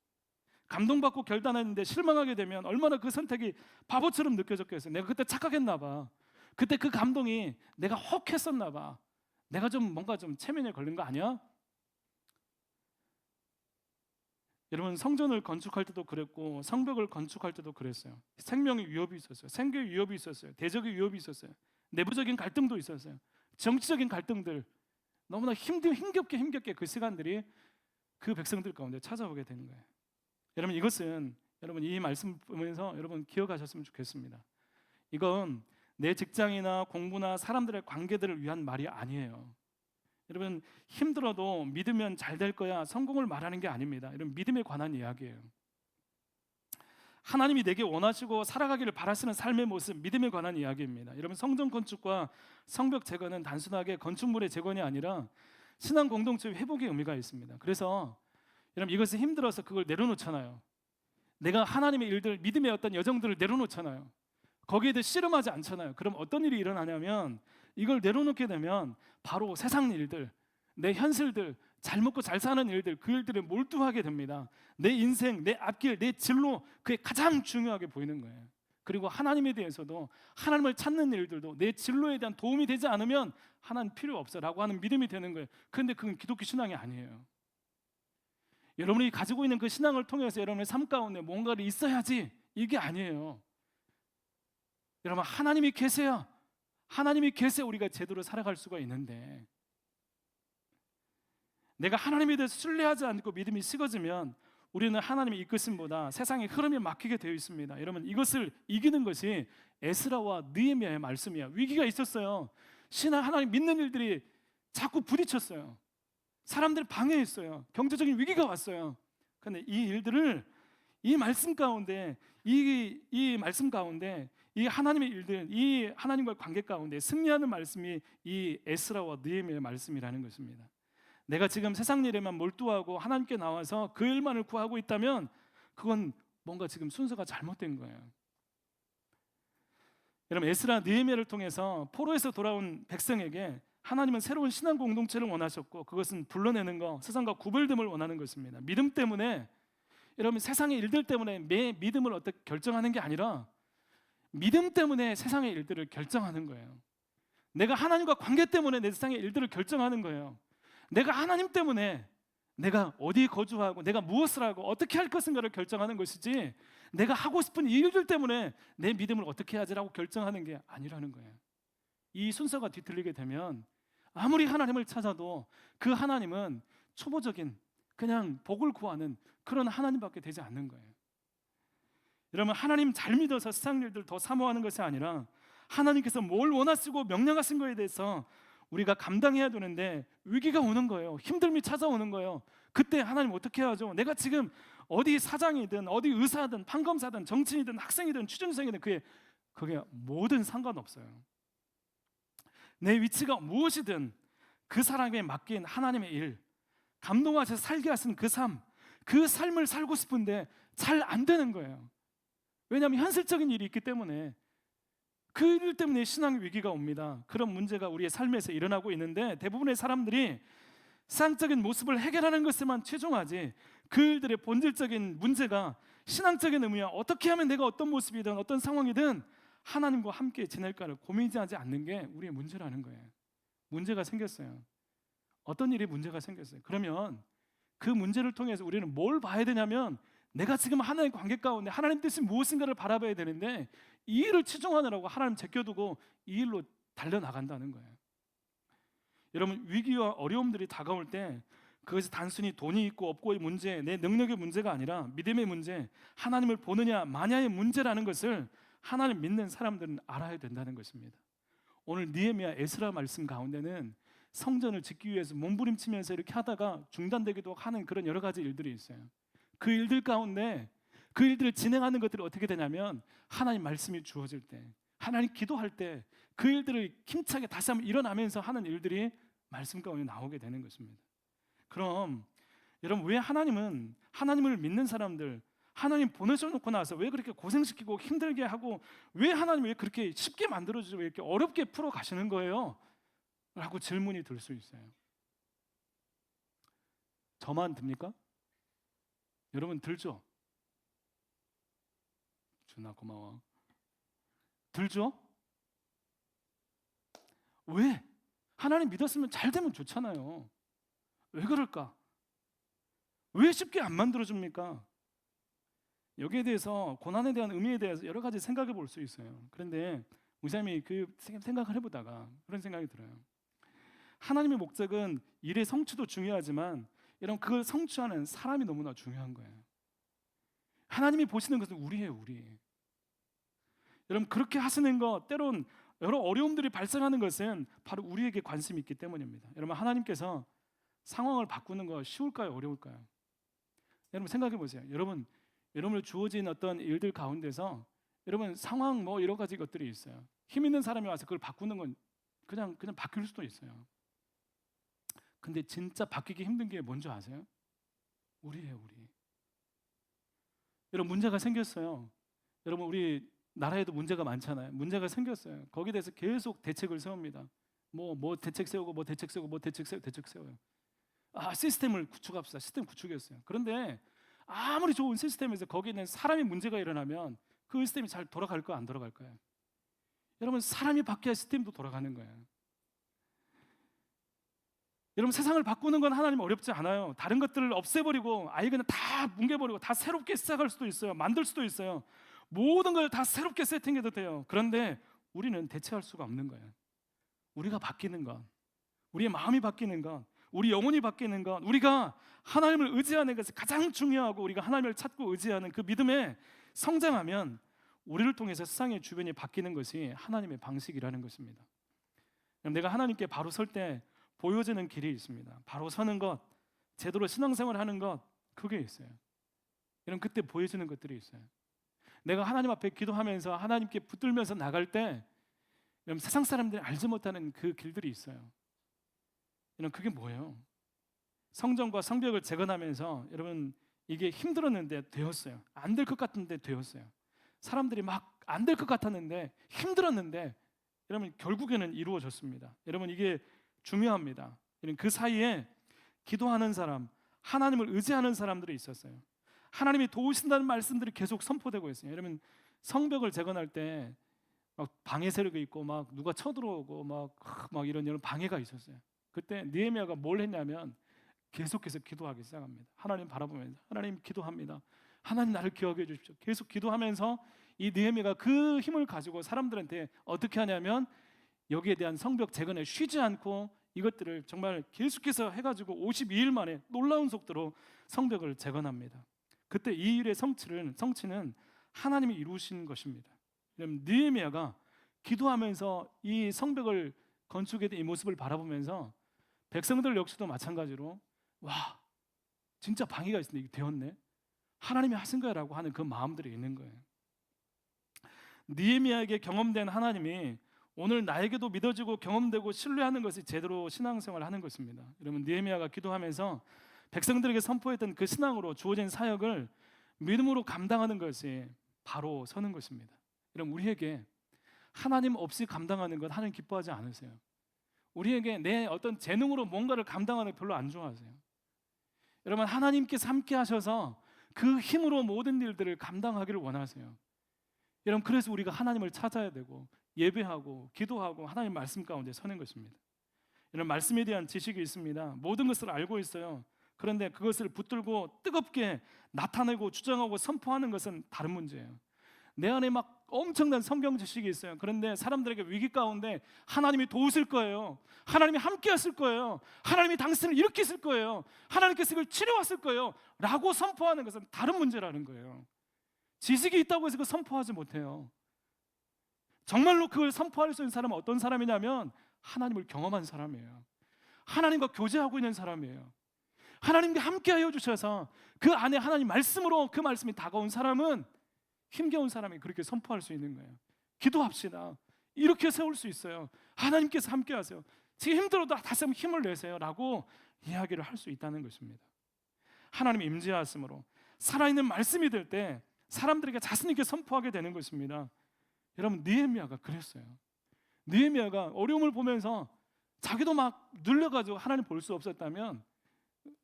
감동받고 결단했는데 실망하게 되면 얼마나 그 선택이 바보처럼 느껴졌겠어요. 내가 그때 착각했나 봐. 그때 그 감동이 내가 혹했었나 봐. 내가 뭔가 체면에 걸린 거 아니야? 여러분, 성전을 건축할 때도 그랬고 성벽을 건축할 때도 그랬어요. 생명의 위협이 있었어요. 생계의 위협이 있었어요. 대적의 위협이 있었어요. 내부적인 갈등도 있었어요. 정치적인 갈등들, 너무나 힘겹게 그 시간들이 그 백성들 가운데 찾아오게 되는 거예요. 여러분, 이것은 이 말씀 보면서 여러분 기억하셨으면 좋겠습니다. 이건 내 직장이나 공부나 사람들의 관계들을 위한 말이 아니에요. 여러분, 힘들어도 믿으면 잘 될 거야, 성공을 말하는 게 아닙니다. 이런 믿음에 관한 이야기예요. 하나님이 내게 원하시고 살아가기를 바라시는 삶의 모습, 믿음에 관한 이야기입니다. 여러분, 성전 건축과 성벽 재건은 단순하게 건축물의 재건이 아니라 신앙 공동체 회복의 의미가 있습니다. 그래서 여러분 이것이 힘들어서 그걸 내려놓잖아요. 내가 하나님의 일들, 믿음의 어떤 여정들을 내려놓잖아요. 거기에 대해 씨름하지 않잖아요. 그럼 어떤 일이 일어나냐면 이걸 내려놓게 되면 바로 세상 일들, 내 현실들, 잘 먹고 잘 사는 일들, 그 일들에 몰두하게 됩니다. 내 인생, 내 앞길, 내 진로, 그게 가장 중요하게 보이는 거예요. 그리고 하나님에 대해서도 하나님을 찾는 일들도 내 진로에 대한 도움이 되지 않으면 하나님 필요 없어라고 하는 믿음이 되는 거예요. 그런데 그건 기독교 신앙이 아니에요. 여러분이 가지고 있는 그 신앙을 통해서 여러분의 삶 가운데 뭔가를 있어야지, 이게 아니에요. 여러분 하나님이 계세요. 하나님이 계세요. 우리가 제대로 살아갈 수가 있는데, 내가 하나님에 대해서 신뢰하지 않고 믿음이 식어지면 우리는 하나님의 이끄심보다 세상의 흐름에 맡기게 되어 있습니다. 여러분 이것을 이기는 것이 에스라와 느헤미야의 말씀이야. 위기가 있었어요. 신앙 하나님 믿는 일들이 자꾸 부딪혔어요. 사람들 방해했어요. 경제적인 위기가 왔어요. 그런데 이 일들을 이 말씀 가운데 이 말씀 가운데 이 하나님의 일들, 이 하나님과의 관계 가운데 승리하는 말씀이 이 에스라와 느헤미야의 말씀이라는 것입니다. 내가 지금 세상 일에만 몰두하고 하나님께 나와서 그 일만을 구하고 있다면 그건 뭔가 지금 순서가 잘못된 거예요. 여러분 에스라 느헤미야를 통해서 포로에서 돌아온 백성에게 하나님은 새로운 신앙 공동체를 원하셨고, 그것은 불러내는 것, 세상과 구별됨을 원하는 것입니다. 믿음 때문에, 여러분 세상의 일들 때문에 내 믿음을 어떻게 결정하는 게 아니라 믿음 때문에 세상의 일들을 결정하는 거예요. 내가 하나님과 관계 때문에 내 세상의 일들을 결정하는 거예요. 내가 하나님 때문에 내가 어디 거주하고 내가 무엇을 하고 어떻게 할 것인가를 결정하는 것이지, 내가 하고 싶은 이 일들 때문에 내 믿음을 어떻게 하지라고 결정하는 게 아니라는 거예요. 이 순서가 뒤틀리게 되면 아무리 하나님을 찾아도 그 하나님은 초보적인 그냥 복을 구하는 그런 하나님밖에 되지 않는 거예요. 여러분 하나님 잘 믿어서 세상 일들 더 사모하는 것이 아니라 하나님께서 뭘 원하시고 명령하신 거에 대해서 우리가 감당해야 되는데 위기가 오는 거예요. 힘듦이 찾아오는 거예요. 그때 하나님 어떻게 하죠? 내가 지금 어디 사장이든 어디 의사든 판검사든 정치인이든 학생이든 취준생이든 그게 뭐든 상관없어요. 내 위치가 무엇이든 그 사람에게 맡긴 하나님의 일, 감동하셔서 살게 하신 그 삶, 그 삶을 살고 싶은데 잘 안 되는 거예요. 왜냐하면 현실적인 일이 있기 때문에, 그 일 때문에 신앙 위기가 옵니다. 그런 문제가 우리의 삶에서 일어나고 있는데 대부분의 사람들이 세상적인 모습을 해결하는 것에만 치중하지, 그 일들의 본질적인 문제가 신앙적인 의미야 어떻게 하면 내가 어떤 모습이든 어떤 상황이든 하나님과 함께 지낼까를 고민하지 않는 게 우리의 문제라는 거예요. 문제가 생겼어요. 어떤 일이 문제가 생겼어요. 그러면 그 문제를 통해서 우리는 뭘 봐야 되냐면, 내가 지금 하나님의 관계 가운데 하나님 뜻이 무엇인가를 바라봐야 되는데 이 일을 치중하느라고 하나님 제껴두고 이 일로 달려나간다는 거예요. 여러분 위기와 어려움들이 다가올 때 그것이 단순히 돈이 있고 없고의 문제, 내 능력의 문제가 아니라 믿음의 문제, 하나님을 보느냐 마냐의 문제라는 것을 하나님 믿는 사람들은 알아야 된다는 것입니다. 오늘 느헤미야 에스라 말씀 가운데는 성전을 짓기 위해서 몸부림치면서 이렇게 하다가 중단되기도 하는 그런 여러 가지 일들이 있어요. 그 일들 가운데 그 일들을 진행하는 것들이 어떻게 되냐면, 하나님 말씀이 주어질 때, 하나님 기도할 때 그 일들을 힘차게 다시 한번 일어나면서 하는 일들이 말씀 가운데 나오게 되는 것입니다. 그럼 여러분 왜 하나님을 믿는 사람들, 하나님 보내셔놓고 나서 왜 그렇게 고생시키고 힘들게 하고, 왜 하나님 왜 그렇게 쉽게 만들어주고 왜 이렇게 어렵게 풀어 가시는 거예요? 라고 질문이 들 수 있어요. 저만 듭니까? 여러분 들죠? 준아 고마워. 들죠? 왜? 하나님 믿었으면 잘 되면 좋잖아요. 왜 그럴까? 왜 쉽게 안 만들어줍니까? 여기에 대해서, 고난에 대한 의미에 대해서 여러 가지 생각해 볼 수 있어요. 그런데 목사님이 그 생각을 해보다가 그런 생각이 들어요. 하나님의 목적은 일의 성취도 중요하지만 여러분 그걸 성취하는 사람이 너무나 중요한 거예요. 하나님이 보시는 것은 우리예요, 우리. 여러분 그렇게 하시는 것, 때론 여러 어려움들이 발생하는 것은 바로 우리에게 관심이 있기 때문입니다. 여러분 하나님께서 상황을 바꾸는 거 쉬울까요, 어려울까요? 여러분 생각해 보세요. 여러분을 주어진 어떤 일들 가운데서 여러분 상황 뭐 여러 가지 것들이 있어요. 힘 있는 사람이 와서 그걸 바꾸는 건 그냥 바뀔 수도 있어요. 근데 진짜 바뀌기 힘든 게 뭔지 아세요? 우리예요, 우리. 여러분 문제가 생겼어요. 여러분 우리 나라에도 문제가 많잖아요. 문제가 생겼어요. 거기에 대해서 계속 대책을 세웁니다. 뭐 대책 세우고 뭐 대책 세우고 뭐 대책 세워요. 시스템을 구축합시다. 시스템 구축했어요. 그런데 아무리 좋은 시스템에서 거기에 있는 사람이 문제가 일어나면 그 시스템이 잘 돌아갈까요? 안 돌아갈까요? 여러분 사람이 바뀌어야 시스템도 돌아가는 거예요. 여러분 세상을 바꾸는 건 하나님 어렵지 않아요. 다른 것들을 없애버리고 아예 그냥 다 뭉개버리고 다 새롭게 시작할 수도 있어요. 만들 수도 있어요. 모든 걸 다 새롭게 세팅해도 돼요. 그런데 우리는 대체할 수가 없는 거예요. 우리가 바뀌는 것, 우리의 마음이 바뀌는 것, 우리 영혼이 바뀌는 것, 우리가 하나님을 의지하는 것이 가장 중요하고 우리가 하나님을 찾고 의지하는 그 믿음에 성장하면 우리를 통해서 세상의 주변이 바뀌는 것이 하나님의 방식이라는 것입니다. 내가 하나님께 바로 설 때 보여지는 길이 있습니다. 바로 서는 것, 제대로 신앙생활 하는 것, 그게 있어요. 여러분 그때 보여지는 것들이 있어요. 내가 하나님 앞에 기도하면서 하나님께 붙들면서 나갈 때 여러분 세상 사람들이 알지 못하는 그 길들이 있어요. 여러분 그게 뭐예요? 성전과 성벽을 재건하면서 여러분 이게 힘들었는데 되었어요. 안 될 것 같은데 되었어요. 사람들이 막 안 될 것 같았는데 힘들었는데 여러분 결국에는 이루어졌습니다. 여러분 이게 중요합니다. 여러분 그 사이에 기도하는 사람, 하나님을 의지하는 사람들이 있었어요. 하나님이 도우신다는 말씀들이 계속 선포되고 있어요. 여러분 성벽을 재건할 때 막 방해 세력이 있고 막 누가 쳐들어오고 막 이런 방해가 있었어요. 그때 느헤미야가 뭘 했냐면 계속해서 기도하기 시작합니다. 하나님 바라보면서 하나님 기도합니다. 하나님 나를 기억해 주십시오. 계속 기도하면서 이 느헤미야가 그 힘을 가지고 사람들한테 어떻게 하냐면 여기에 대한 성벽 재건에 쉬지 않고 이것들을 정말 계속해서 해가지고 52일 만에 놀라운 속도로 성벽을 재건합니다. 그때 이 일의 성취는 하나님이 이루신 것입니다. 느헤미야가 기도하면서 이 성벽을 건축에 대한 이 모습을 바라보면서 백성들 역시도 마찬가지로 와 진짜 방해가 있었는데 이게 되었네, 하나님이 하신 거야라고 하는 그 마음들이 있는 거예요. 느헤미야에게 경험된 하나님이 오늘 나에게도 믿어지고 경험되고 신뢰하는 것이 제대로 신앙생활을 하는 것입니다. 여러분 느헤미야가 기도하면서 백성들에게 선포했던 그 신앙으로 주어진 사역을 믿음으로 감당하는 것이 바로 서는 것입니다. 여러분 우리에게 하나님 없이 감당하는 것 하나님 기뻐하지 않으세요. 우리에게 내 어떤 재능으로 뭔가를 감당하는 거 별로 안 좋아하세요. 여러분 하나님께서 함께 하셔서 그 힘으로 모든 일들을 감당하기를 원하세요. 여러분 그래서 우리가 하나님을 찾아야 되고 예배하고 기도하고 하나님 말씀 가운데 서는 것입니다. 여러분 말씀에 대한 지식이 있습니다. 모든 것을 알고 있어요. 그런데 그것을 붙들고 뜨겁게 나타내고 주장하고 선포하는 것은 다른 문제예요. 내 안에 막 엄청난 성경 지식이 있어요. 그런데 사람들에게 위기 가운데 하나님이 도우실 거예요. 하나님이 함께 하실 거예요. 하나님이 당신을 일으키실 거예요. 하나님께서 이걸 치료하실 거예요 라고 선포하는 것은 다른 문제라는 거예요. 지식이 있다고 해서 그걸 선포하지 못해요. 정말로 그걸 선포할 수 있는 사람은 어떤 사람이냐면 하나님을 경험한 사람이에요. 하나님과 교제하고 있는 사람이에요. 하나님과 함께 하여 주셔서 그 안에 하나님 말씀으로 그 말씀이 다가온 사람은 힘겨운 사람이 그렇게 선포할 수 있는 거예요. 기도합시다. 이렇게 세울 수 있어요. 하나님께서 함께 하세요. 지금 힘들어도 다시 한번 힘을 내세요 라고 이야기를 할 수 있다는 것입니다. 하나님의 임재하심으로 살아있는 말씀이 될 때 사람들에게 자신 있게 선포하게 되는 것입니다. 여러분 느헤미야가 그랬어요. 느헤미야가 어려움을 보면서 자기도 막 눌려가지고 하나님 볼 수 없었다면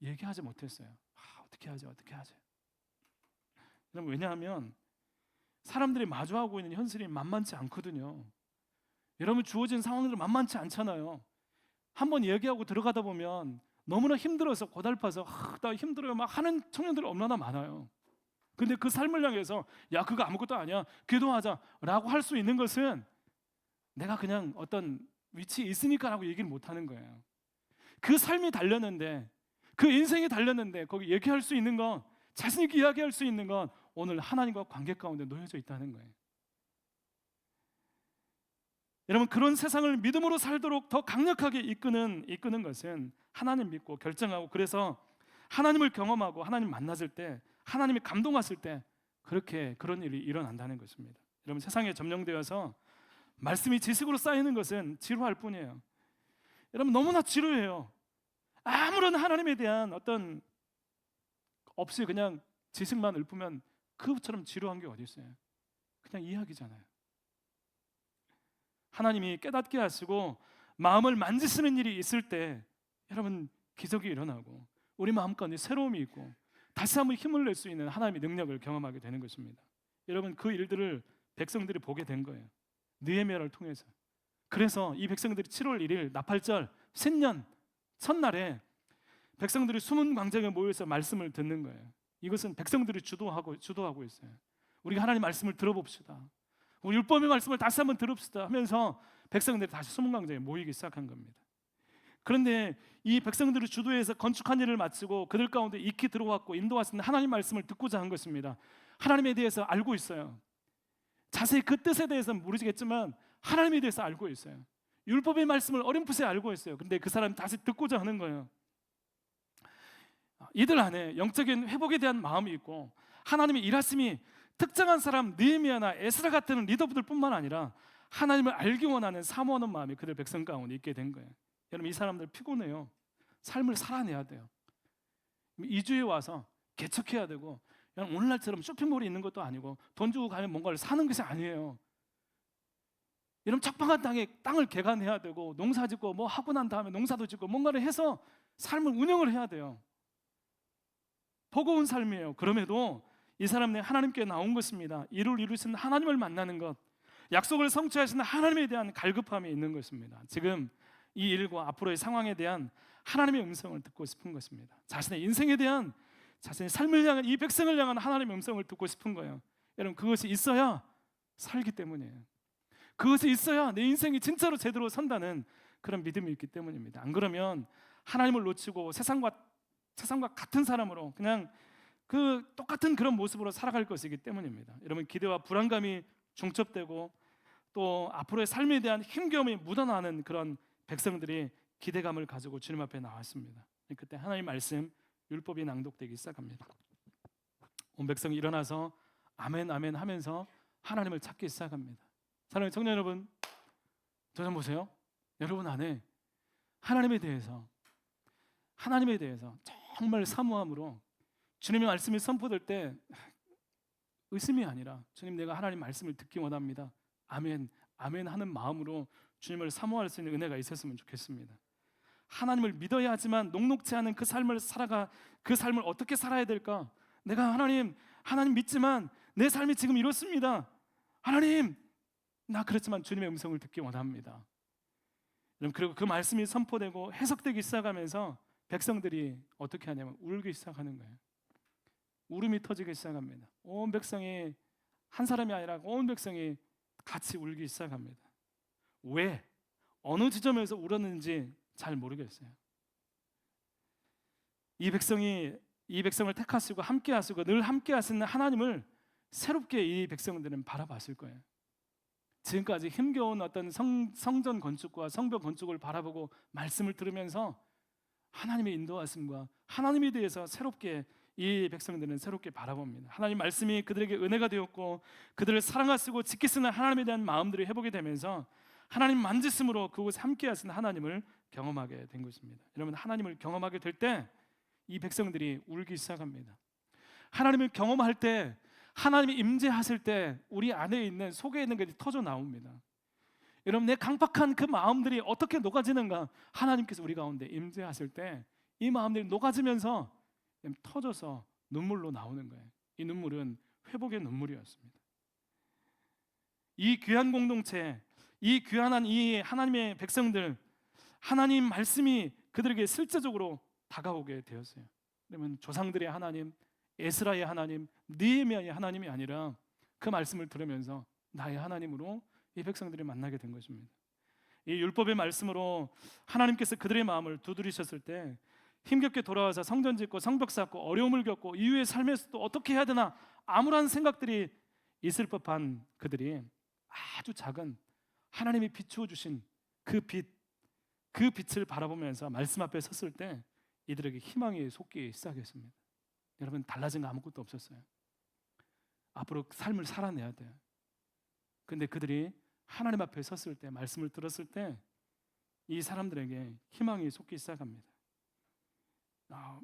얘기하지 못했어요. 어떻게 하죠? 여러분 왜냐하면 사람들이 마주하고 있는 현실이 만만치 않거든요. 여러분 주어진 상황들은 만만치 않잖아요. 한번 얘기하고 들어가다 보면 너무나 힘들어서 고달파서 나 힘들어요 막 하는 청년들이 얼마나 많아요. 근데 그 삶을 향해서 야 그거 아무것도 아니야 기도하자 라고 할 수 있는 것은 내가 그냥 어떤 위치에 있으니까 라고 얘기를 못하는 거예요. 그 삶이 달렸는데 그 인생이 달렸는데 거기 얘기할 수 있는 건 자신 있게 이야기할 수 있는 건 오늘 하나님과 관계 가운데 놓여져 있다는 거예요. 여러분 그런 세상을 믿음으로 살도록 더 강력하게 이끄는 것은 하나님 믿고 결정하고 그래서 하나님을 경험하고 하나님 만났을 때 하나님이 감동하실 때 그런 일이 일어난다는 것입니다. 여러분 세상에 점령되어서 말씀이 지식으로 쌓이는 것은 지루할 뿐이에요. 여러분 너무나 지루해요. 아무런 하나님에 대한 어떤 없이 그냥 지식만 읊으면 그것처럼 지루한 게 어디 있어요? 그냥 이야기잖아요. 하나님이 깨닫게 하시고 마음을 만지시는 일이 있을 때 여러분 기적이 일어나고 우리 마음 가운데 새로움이 있고 다시 한번 힘을 낼 수 있는 하나님의 능력을 경험하게 되는 것입니다. 여러분 그 일들을 백성들이 보게 된 거예요. 느헤미야를 통해서. 그래서 이 백성들이 7월 1일 나팔절 신년 첫날에 백성들이 숨은 광장에 모여서 말씀을 듣는 거예요. 이것은 백성들이 주도하고 있어요. 우리가 하나님 말씀을 들어봅시다. 우리 율법의 말씀을 다시 한번 들읍시다 하면서 백성들이 다시 숨은 광장에 모이기 시작한 겁니다. 그런데 이 백성들이 주도해서 건축한 일을 마치고 그들 가운데 익히 들어왔고 인도하시는 하나님 말씀을 듣고자 한 것입니다. 하나님에 대해서 알고 있어요. 자세히 그 뜻에 대해서는 모르겠지만 하나님에 대해서 알고 있어요. 율법의 말씀을 어렴풋이 알고 있어요. 근데 그 사람이 다시 듣고자 하는 거예요. 이들 안에 영적인 회복에 대한 마음이 있고 하나님의 일하심이 특정한 사람 느헤미야나 에스라 같은 리더들 뿐만 아니라 하나님을 알기 원하는 사모하는 마음이 그들 백성 가운데 있게 된 거예요. 여러분 이 사람들 피곤해요. 삶을 살아내야 돼요. 2주에 와서 개척해야 되고 오늘날처럼 쇼핑몰이 있는 것도 아니고 돈 주고 가면 뭔가를 사는 것이 아니에요. 여러분 척박한 땅을 개간해야 되고 농사 짓고 뭐 하고 난 다음에 농사도 짓고 뭔가를 해서 삶을 운영을 해야 돼요. 버거운 삶이에요. 그럼에도 이 사람은 하나님께 나온 것입니다. 이를 이루신 하나님을 만나는 것, 약속을 성취하시는 하나님에 대한 갈급함이 있는 것입니다. 지금 이 일과 앞으로의 상황에 대한 하나님의 음성을 듣고 싶은 것입니다. 자신의 인생에 대한 자신의 삶을 향한 이 백성을 향한 하나님의 음성을 듣고 싶은 거예요. 여러분 그것이 있어야 살기 때문이에요. 그것이 있어야 내 인생이 진짜로 제대로 산다는 그런 믿음이 있기 때문입니다. 안 그러면 하나님을 놓치고 세상과 같은 사람으로 그냥 그 똑같은 그런 모습으로 살아갈 것이기 때문입니다. 여러분 기대와 불안감이 중첩되고 또 앞으로의 삶에 대한 힘겨움이 묻어나는 그런 백성들이 기대감을 가지고 주님 앞에 나왔습니다. 그때 하나님 말씀 율법이 낭독되기 시작합니다. 온 백성이 일어나서 아멘 아멘 하면서 하나님을 찾기 시작합니다. 사랑하는 청년 여러분, 저 좀 보세요. 여러분 안에 하나님에 대해서 정말 사모함으로 주님의 말씀이 선포될 때 의심이 아니라 주님 내가 하나님 말씀을 듣기 원합니다. 아멘 아멘 하는 마음으로 주님을 사모할 수 있는 은혜가 있었으면 좋겠습니다. 하나님을 믿어야 하지만 녹록지 않은 그 삶을 어떻게 살아야 될까? 내가 하나님 믿지만 내 삶이 지금 이렇습니다. 하나님 나 그렇지만 주님의 음성을 듣기 원합니다. 그리고 그 말씀이 선포되고 해석되기 시작하면서 백성들이 어떻게 하냐면 울기 시작하는 거예요. 울음이 터지기 시작합니다. 온 백성이 한 사람이 아니라 온 백성이 같이 울기 시작합니다. 왜? 어느 지점에서 울었는지 잘 모르겠어요. 이 백성을 택하시고 함께 하시고 늘 함께 하시는 하나님을 새롭게 이 백성들은 바라봤을 거예요. 지금까지 힘겨운 어떤 성전 건축과 성벽 건축을 바라보고 말씀을 들으면서 하나님의 인도하심과 하나님에 대해서 새롭게 이 백성들은 새롭게 바라봅니다. 하나님 말씀이 그들에게 은혜가 되었고 그들을 사랑하시고 지키시는 하나님에 대한 마음들이 회복이 되면서 하나님 만지심으로 그곳에 함께 하시는 하나님을 경험하게 된 것입니다. 여러분 하나님을 경험하게 될 때 이 백성들이 울기 시작합니다. 하나님을 경험할 때 하나님이 임재하실 때 우리 안에 있는 속에 있는 것이 터져 나옵니다. 여러분 내 강팍한 그 마음들이 어떻게 녹아지는가? 하나님께서 우리 가운데 임재하실 때 이 마음들이 녹아지면서 터져서 눈물로 나오는 거예요. 이 눈물은 회복의 눈물이었습니다. 이 귀한 공동체, 이 귀한한 이 하나님의 백성들, 하나님 말씀이 그들에게 실제적으로 다가오게 되었어요. 그러면 조상들의 하나님, 에스라의 하나님, 느헤미야의 하나님이 아니라 그 말씀을 들으면서 나의 하나님으로 이 백성들이 만나게 된 것입니다. 이 율법의 말씀으로 하나님께서 그들의 마음을 두드리셨을 때 힘겹게 돌아와서 성전 짓고 성벽 쌓고 어려움을 겪고 이후의 삶에서도 어떻게 해야 되나 아무런 생각들이 있을 법한 그들이 아주 작은 하나님이 비추어 주신 그 빛을 바라보면서 말씀 앞에 섰을 때 이들에게 희망이 솟기 시작했습니다. 여러분 달라진 거 아무것도 없었어요. 앞으로 삶을 살아내야 돼요. 근데 그들이 하나님 앞에 섰을 때 말씀을 들었을 때 이 사람들에게 희망이 솟기 시작합니다. 어,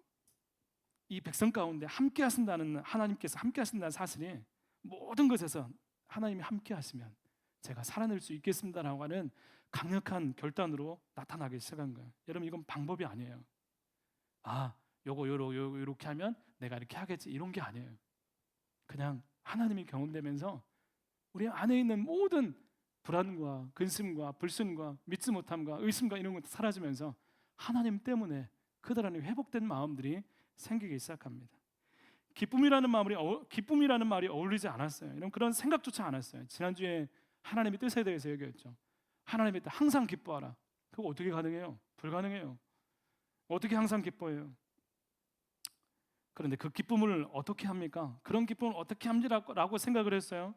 이 백성 가운데 함께 하신다는, 하나님께서 함께 하신다는 사실이 모든 것에서 하나님이 함께 하시면 제가 살아낼 수 있겠습니다라고 하는 강력한 결단으로 나타나기 시작한 거예요. 여러분, 이건 방법이 아니에요. 요거 요렇게 하면 내가 이렇게 하겠지, 이런 게 아니에요. 그냥 하나님이 경험되면서 우리 안에 있는 모든 불안과 근심과 불순과 믿지 못함과 의심과 이런 것도 사라지면서 하나님 때문에 그들 안에 회복된 마음들이 생기기 시작합니다. 기쁨이라는 말이 어울리지 않았어요. 이런 그런 생각조차 않았어요. 지난주에 하나님의 뜻에 대해서 얘기했죠. 하나님의 뜻, 항상 기뻐하라. 그거 어떻게 가능해요? 불가능해요. 어떻게 항상 기뻐해요? 그런데 그 기쁨을 어떻게 합니까? 그런 기쁨을 어떻게 합니다라고 생각을 했어요.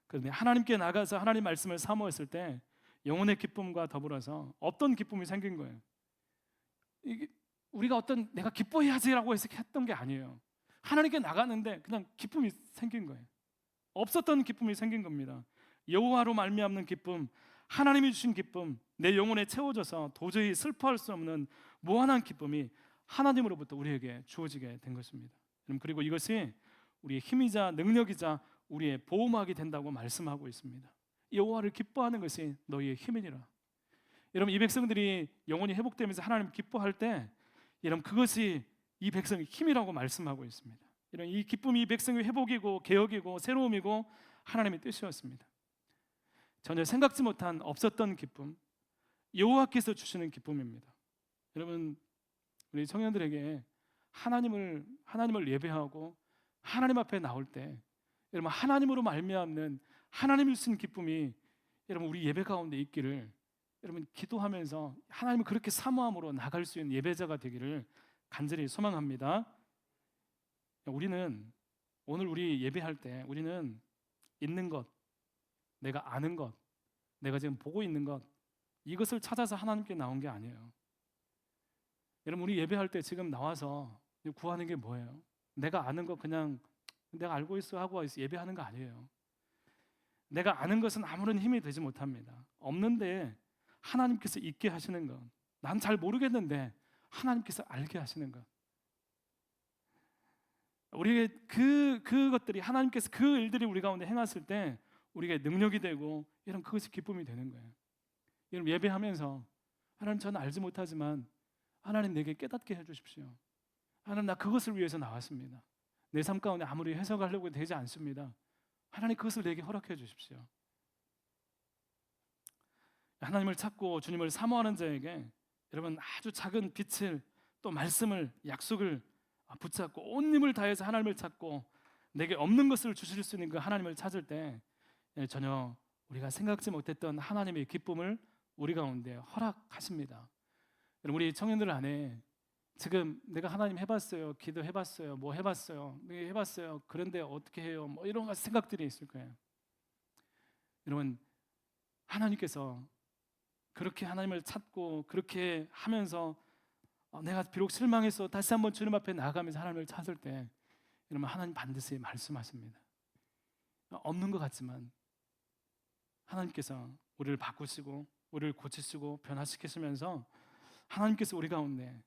그런데 하나님께 나가서 하나님 말씀을 사모했을 때 영혼의 기쁨과 더불어서 어떤 기쁨이 생긴 거예요. 이게 우리가 어떤 내가 기뻐해야지라고 해서 했던 게 아니에요. 하나님께 나가는데 그냥 기쁨이 생긴 거예요. 없었던 기쁨이 생긴 겁니다. 여호와로 말미암는 기쁨, 하나님이 주신 기쁨, 내 영혼에 채워져서 도저히 슬퍼할 수 없는 무한한 기쁨이 하나님으로부터 우리에게 주어지게 된 것입니다. 그리고 이것이 우리의 힘이자 능력이자 우리의 보호막이 된다고 말씀하고 있습니다. 여호와를 기뻐하는 것이 너희의 힘이니라. 여러분, 이 백성들이 영혼이 회복되면서 하나님 기뻐할 때 여러분, 그것이 이 백성의 힘이라고 말씀하고 있습니다. 이런 이 기쁨이 이 백성의 회복이고 개혁이고 새로움이고 하나님의 뜻이었습니다. 전혀 생각지 못한 없었던 기쁨, 여호와께서 주시는 기쁨입니다. 여러분, 우리 청년들에게 하나님을 예배하고 하나님 앞에 나올 때 여러분, 하나님으로 말미암는 하나님이 주신 기쁨이 여러분 우리 예배 가운데 있기를 여러분 기도하면서 하나님을 그렇게 사모함으로 나갈 수 있는 예배자가 되기를 간절히 소망합니다. 우리는 오늘 우리 예배할 때 우리는 있는 것, 내가 아는 것, 내가 지금 보고 있는 것, 이것을 찾아서 하나님께 나온 게 아니에요. 여러분, 우리 예배할 때 지금 나와서 구하는 게 뭐예요? 내가 아는 것 그냥 내가 알고 있어 하고 예배하는 거 아니에요. 내가 아는 것은 아무런 힘이 되지 못합니다. 없는데 하나님께서 있게 하시는 것, 난 잘 모르겠는데 하나님께서 알게 하시는 것, 우리의 그것들이 하나님께서 그 일들이 우리 가운데 행하실 때 우리가 능력이 되고 이런 그것이 기쁨이 되는 거예요. 여러분, 예배하면서 하나님, 저는 알지 못하지만 하나님 내게 깨닫게 해주십시오. 하나님, 나 그것을 위해서 나왔습니다. 내 삶 가운데 아무리 해석하려고 되지 않습니다. 하나님, 그것을 내게 허락해 주십시오. 하나님을 찾고 주님을 사모하는 자에게 여러분 아주 작은 빛을, 또 말씀을, 약속을 붙잡고 온 힘을 다해서 하나님을 찾고 내게 없는 것을 주실 수 있는 그 하나님을 찾을 때 전혀 우리가 생각지 못했던 하나님의 기쁨을 우리 가운데 허락하십니다. 우리 청년들 안에 지금 내가 하나님 해봤어요, 기도해봤어요, 뭐 해봤어요, 네, 해봤어요, 그런데 어떻게 해요, 뭐 이런 생각들이 있을 거예요. 여러분, 하나님께서 그렇게 하나님을 찾고 그렇게 하면서 내가 비록 실망해서 다시 한번 주님 앞에 나아가면서 하나님을 찾을 때 여러분, 하나님 반드시 말씀하십니다. 없는 것 같지만 하나님께서 우리를 바꾸시고 우리를 고치시고 변화시키시면서 하나님께서 우리 가운데,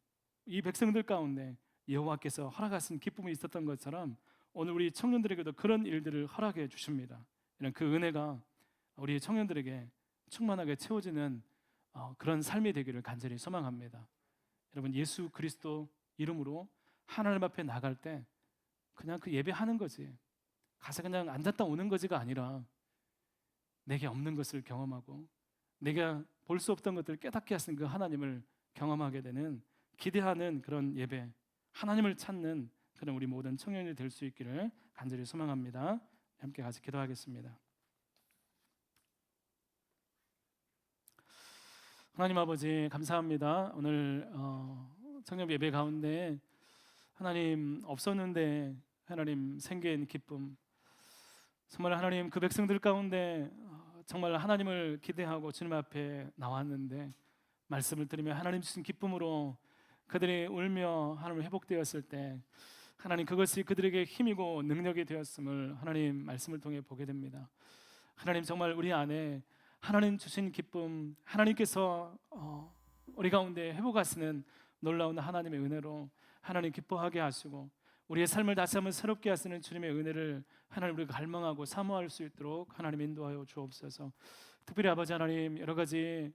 이 백성들 가운데 여호와께서 허락하신 기쁨이 있었던 것처럼 오늘 우리 청년들에게도 그런 일들을 허락해 주십니다. 이런 그 은혜가 우리 청년들에게 충만하게 채워지는 그런 삶이 되기를 간절히 소망합니다. 여러분, 예수 그리스도 이름으로 하나님 앞에 나갈 때 그냥 그 예배하는 거지, 가서 그냥 앉았다 오는 거지가 아니라 내게 없는 것을 경험하고 내가 볼 수 없던 것들을 깨닫게 하신 그 하나님을 경험하게 되는, 기대하는 그런 예배, 하나님을 찾는 그런 우리 모든 청년이 될 수 있기를 간절히 소망합니다. 함께 같이 기도하겠습니다. 하나님 아버지, 감사합니다. 오늘 청년 예배 가운데 하나님 없었는데 하나님 생긴 기쁨, 정말 하나님 그 백성들 가운데 정말 하나님을 기대하고 주님 앞에 나왔는데 말씀을 들으며 하나님 주신 기쁨으로 그들이 울며 하나님 회복되었을 때 하나님 그것이 그들에게 힘이고 능력이 되었음을 하나님 말씀을 통해 보게 됩니다. 하나님, 정말 우리 안에 하나님 주신 기쁨, 하나님께서 우리 가운데 회복하시는 놀라운 하나님의 은혜로 하나님 기뻐하게 하시고 우리의 삶을 다시 한번 새롭게 하시는 주님의 은혜를 하나님 우리가 갈망하고 사모할 수 있도록 하나님 인도하여 주옵소서. 특별히 아버지 하나님, 여러 가지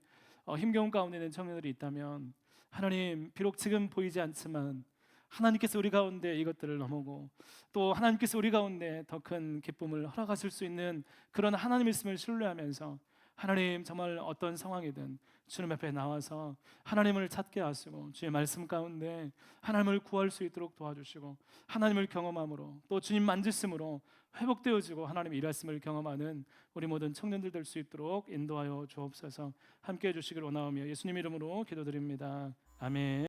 힘겨운 가운데 있는 청년들이 있다면 하나님, 비록 지금 보이지 않지만 하나님께서 우리 가운데 이것들을 넘어고 또 하나님께서 우리 가운데 더 큰 기쁨을 허락하실 수 있는 그런 하나님의 있음을 신뢰하면서 하나님, 정말 어떤 상황이든 주님 앞에 나와서 하나님을 찾게 하시고 주의 말씀 가운데 하나님을 구할 수 있도록 도와주시고 하나님을 경험함으로 또 주님 만지심으로 회복되어지고 하나님의 일하심을 경험하는 우리 모든 청년들 될 수 있도록 인도하여 주옵소서. 함께해 주시길 원하오며 예수님 이름으로 기도드립니다. 아멘.